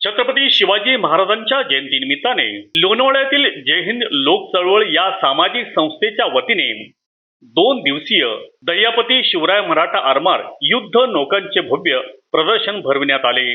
छत्रपती शिवाजी महाराजांच्या जयंतीनिमित्ताने लोणावळ्यातील जय हिंद लोक चळवळ या सामाजिक संस्थेच्या वतीने 2 दिवसीय दर्यापती शिवराय मराठा आरमार युद्ध नौकांचे भव्य प्रदर्शन भरविण्यात आले।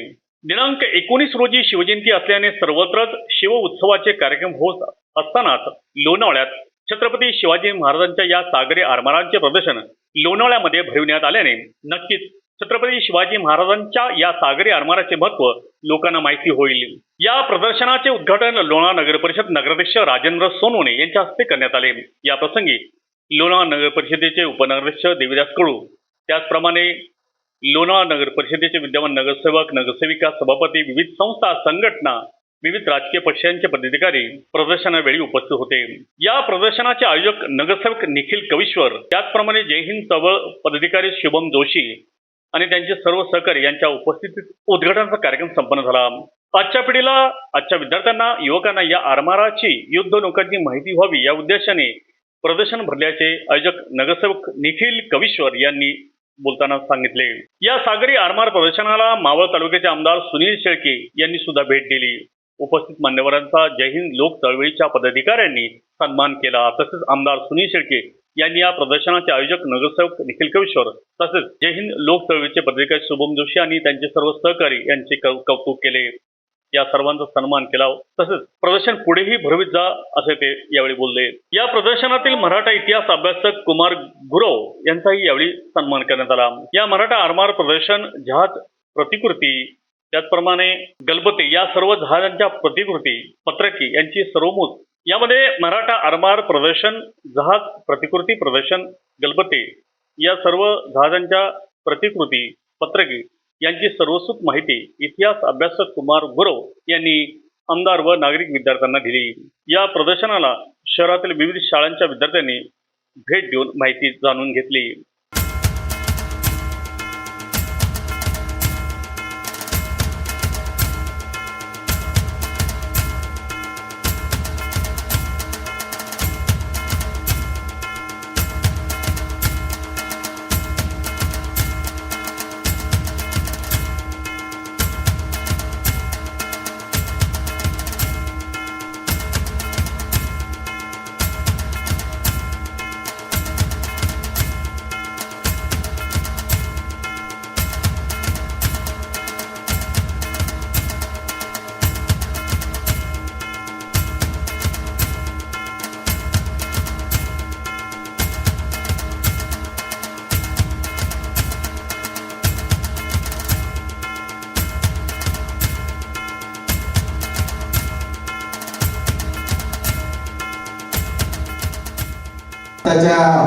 दिनांक 19 रोजी शिवजयंती असल्याने सर्वत्रच शिव उत्सवाचे कार्यक्रम होत असतानाच लोणावळ्यात छत्रपती शिवाजी महाराजांच्या या सागरी आरमारांचे प्रदर्शन लोणावळ्यामध्ये भरविण्यात आल्याने नक्कीच छत्रपती शिवाजी महाराजांच्या या सागरी आरमाराचे महत्त्व लोकांना माहिती होईल। या प्रदर्शनाचे उद्घाटन लोणावळा नगर परिषद नगराध्यक्ष राजेंद्र सोनवणे यांच्या हस्ते करण्यात आले। या प्रसंगी लोणावळा नगर परिषदेचे उपनगराध्यक्ष देवीदास कळू, त्याचप्रमाणे लोणावळा नगर परिषदेचे विद्यमान नगरसेवक, नगरसेविका, सभापती, विविध संस्था, संघटना, विविध राजकीय पक्षांचे पदाधिकारी प्रदर्शनावेळी उपस्थित होते। या प्रदर्शनाचे आयोजक नगरसेवक निखिल कविश्वर, त्याचप्रमाणे जय हिंद चळवळ पदाधिकारी शुभम जोशी आणि त्यांचे सर्व सहकारी यांच्या उपस्थितीत उद्घाटनाचा कार्यक्रम संपन्न झाला। आजच्या पिढीला, आजच्या विद्यार्थ्यांना, युवकांना या आरमाराची, युद्ध नौकांची माहिती व्हावी या उद्देशाने प्रदर्शन भरल्याचे आयोजक नगरसेवक निखिल कविश्वर यांनी बोलताना सांगितले। या सागरी आरमार प्रदर्शनाला मावळ तालुक्याचे आमदार सुनील शेळके यांनी सुद्धा भेट दिली। उपस्थित मान्यवरांचा जय हिंद लोक चळवळीच्या पदाधिकाऱ्यांनी सन्मान केला। तसेच आमदार सुनील शेळके यांनी या प्रदर्शनाचे आयोजक नगरसेवक निखिल कविश्वर तसेच जय हिंद लोक चळवळीचे पदाधिकारी शुभम जोशी आणि त्यांचे सर्व सहकारी यांचे कौतुक केले। या सर्वांचा सन्मान केला। तसेच प्रदर्शन पुढेही भरवित जा असे ते यावेळी बोलले। या प्रदर्शनातील मराठा इतिहास अभ्यासक कुमार गुरव यांचाही यावेळी सन्मान करण्यात आला। या मराठा आरमार प्रदर्शन जहाज प्रतिकृती, त्याचप्रमाणे गलबते या सर्व जहाजांच्या प्रतिकृती, पत्रकी यांची सर्वमूत यामध्ये मराठा आरमार प्रदर्शन, जहाज प्रतिकृती प्रदर्शन, गलबते या सर्व जहाजांच्या प्रतिकृती, पत्रकी यांची सर्वसूत माहिती इतिहास अभ्यासक कुमार गुरव यांनी आमदार व नागरिक विद्यार्थ्यांना दिली। या प्रदर्शनाला शहरातील विविध शाळांच्या विद्यार्थ्यांनी भेट देऊन माहिती जाणून घेतली।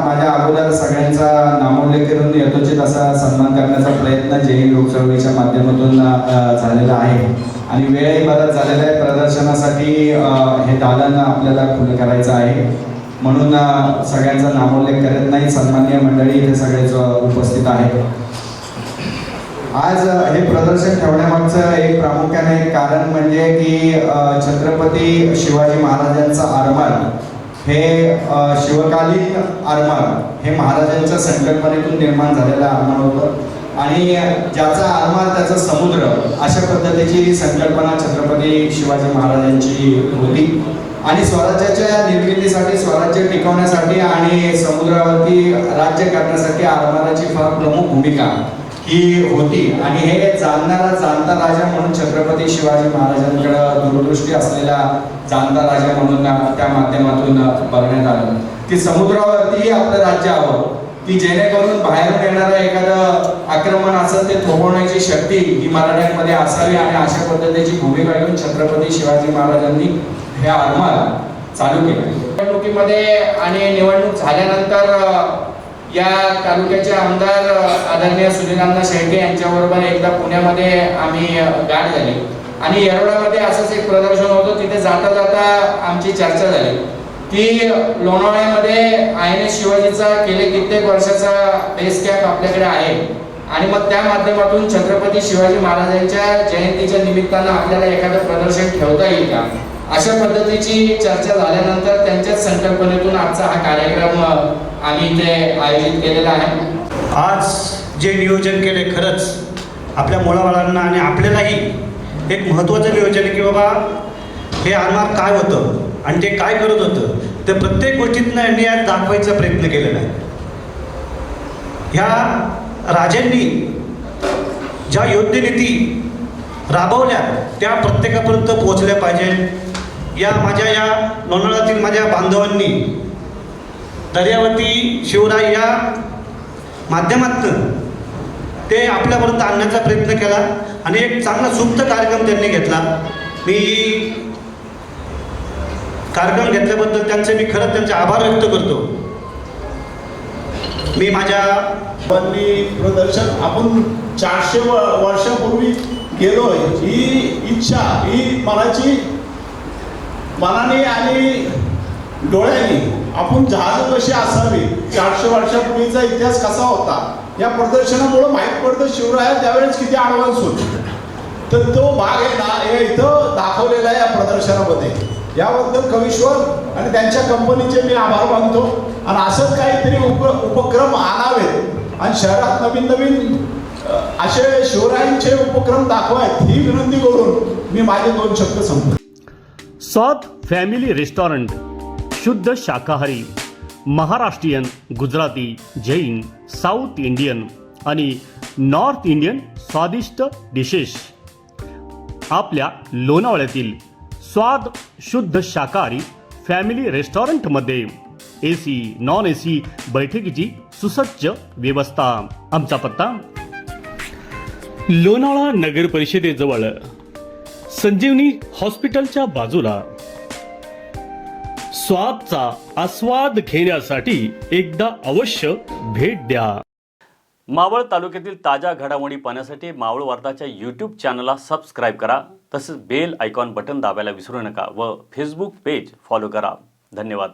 माझ्या अगोदर सगळ्यांचा नामोल्लेख करून यथोचित असा सन्मान करण्याचा प्रयत्न जय हिंद लोक चळवळीच्या माध्यमातून झालेला आहे आणि वेळही बराच झालेला आहे। प्रदर्शनासाठी हे दालन आपल्याला खुलं करायचं आहे, म्हणून सगळ्यांचा नामोल्लेख करत नाही। सन्माननीय मंडळी इथे सगळेच उपस्थित आहे। आज हे प्रदर्शन ठेवण्यामागचं एक प्रामुख्याने एक कारण म्हणजे की छत्रपती शिवाजी महाराजांचा आरमार हे शिवकालीन आरमार हे महाराजांच्या संकल्पनेतून निर्माण झालेलं आरमार होतं आणि ज्याचा आरमार त्याचा समुद्र अशा पद्धतीची संकल्पना छत्रपती शिवाजी महाराजांची होती आणि स्वराज्याच्या निर्मितीसाठी, स्वराज्य टिकवण्यासाठी आणि समुद्रावरती राज्य करण्यासाठी आरमाराची फार प्रमुख भूमिका ही होती आणि हे जाणता राजा म्हणून छत्रपती शिवाजी महाराजांकडे दूरदृष्टी असलेला जाणता राजा म्हणून त्या माध्यमातून बघण्यात आलं की समुद्रावरती आपलं राज्य हवं की जेणेकरून बाहेरून येणारं एखादं आक्रमण असेल ते थोपवण्याची शक्ती ही मराठ्यांमध्ये असावी आणि अशा पद्धतीची भूमिका घेऊन छत्रपती शिवाजी महाराजांनी हे आरमार चालू केलं। निवडणुकीमध्ये आणि निवडणूक झाल्यानंतर या तालुक्याचे आमदार आदरणीय सुनील शेळके यांच्याबरोबर एकदा पुण्यामध्ये आम्ही गाठ झाली आणि येरवड्यामध्ये असंच एक प्रदर्शन होतं। तिथे जाता जाता आमची चर्चा झाली की लोणावळ्यामध्ये INS शिवाजीचा गेले कित्येक वर्षाचा बेस कॅम्प आपल्याकडे आहे आणि मग त्या माध्यमातून छत्रपती शिवाजी महाराजांच्या जयंतीच्या निमित्तानं आपल्याला एखादं प्रदर्शन ठेवता येईल का, अशा पद्धतीची चर्चा झाल्यानंतर त्यांच्याच संकल्पनेतून आजचा हा कार्यक्रम आम्ही इथे आयोजित केलेला आहे। आज जे नियोजन केले खरंच आपल्या मुलाबाळांना आणि आपल्यालाही एक महत्त्वाचं नियोजन आहे की बाबा हे आरमार काय होतं आणि ते काय करत होतं, ते प्रत्येक गोष्टीतनं यांनी आज दाखवायचा प्रयत्न केलेला आहे. ह्या राजांनी ज्या योद्धनीती राबवल्या त्या प्रत्येकापर्यंत पोहोचल्या पाहिजे. या माझ्या या लोणावळ्यातील माझ्या बांधवांनी दर्यावती शिवराय या माध्यमातून ते आपल्यापर्यंत आणण्याचा प्रयत्न केला आणि एक चांगला सुप्त कार्यक्रम त्यांनी घेतला. मी कार्यक्रम घेतल्याबद्दल त्यांचे त्यांचे आभार व्यक्त करतो. मी माझ्या प्रदर्शन आपण 400 वर्षापूर्वी गेलोय, ही इच्छा ही मनाने आणि डोळ्याने आपण जहाज कशी असावी, 400 वर्षापूर्वीचा इतिहास कसा होता या प्रदर्शनामुळे माहीत पडतं शिवराय त्यावेळेस किती ॲडव्हान्स होते. तर तो भाग आहे ना हे इथं दाखवलेला आहे या प्रदर्शनामध्ये. याबद्दल कवीश्वर आणि त्यांच्या कंपनीचे मी आभार मानतो. आणि असंच काहीतरी उपक्रम आणावेत आणि शहरात नवीन नवीन असे शिवरायांचे उपक्रम दाखवायत ही विनंती करून मी माझे 2 शब्द संपतो. स्वाद फॅमिली रेस्टॉरंट शुद्ध शाकाहारी, महाराष्ट्रीयन, गुजराती, जैन, साऊथ इंडियन आणि नॉर्थ इंडियन स्वादिष्ट डिशेस आपल्या लोणावळ्यातील स्वाद शुद्ध शाकाहारी फॅमिली रेस्टॉरंटमध्ये AC नॉन AC बैठकीची सुसज्ज व्यवस्था. आमचा पत्ता लोणावळा नगर परिषदेजवळ संजीवनी हॉस्पिटलच्या बाजूला. स्वादचा आस्वाद घेण्यासाठी एकदा अवश्य भेट द्या. मावळ तालुक्यातील ताज्या घडामोडी पाहण्यासाठी मावळ वार्ताच्या यूट्यूब चॅनलला सबस्क्राईब करा. तसेच बेल आयकॉन बटन दाबायला विसरू नका व फेसबुक पेज फॉलो करा. धन्यवाद.